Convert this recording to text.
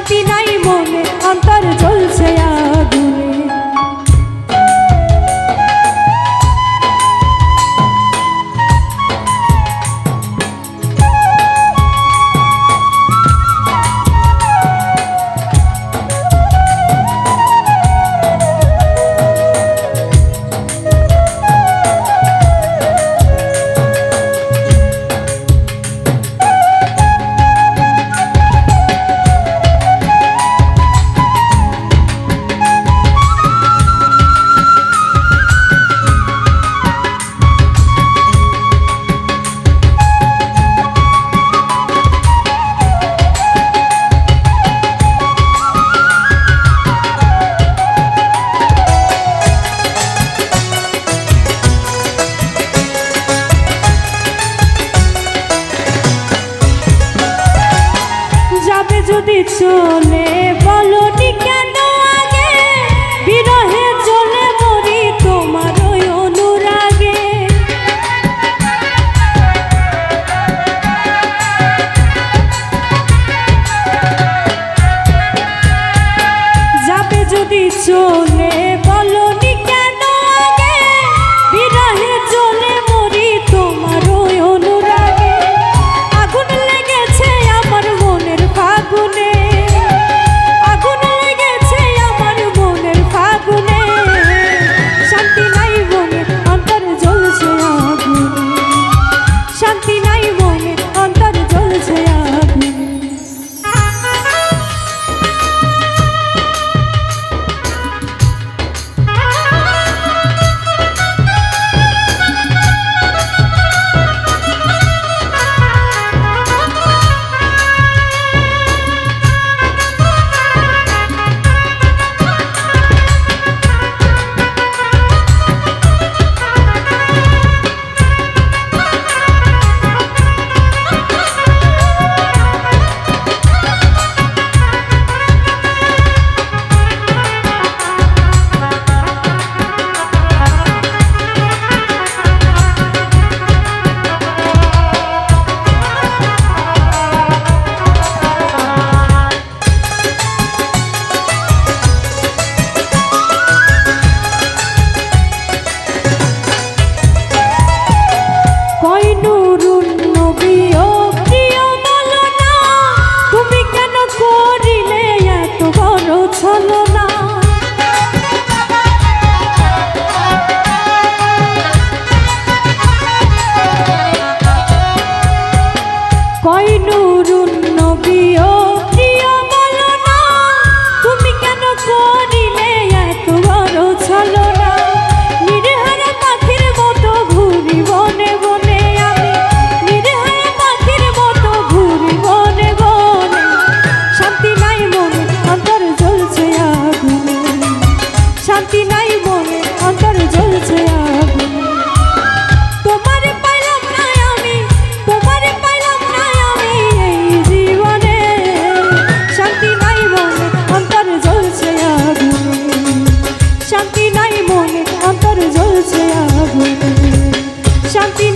শান্তি নাই মনে অন্তর জ্বলছে আগুনে। যদি চলে বলনি কেন আগে, বিরহে চলে মরি তোমার ওই অনুরাগে। যাবে যদি চলে বলনি কেন আগে, বিরহে চলে মরি তোমার ওই অনুরাগে। আগুন লেগেছে আমার মনের ফাগুনে, আগুন লেগেছে আমার মনের ফাগুনে। শান্তি নাই মনে অন্তর জ্বলছে আগুনে, শান্তি নাই মনে অন্তর জ্বলছে আগুনে। শান্তি নাই মনে অন্তর জ্বলছে আগুনে। তোমারে পাইলাম না আমি, তোমারে পাইলাম না আমি এই জীবনে। শান্তি নাই মনে অন্তর জ্বলছে আগুনে, শান্তি নাই মনে অন্তর জ্বলছে আগুনে। শান্তি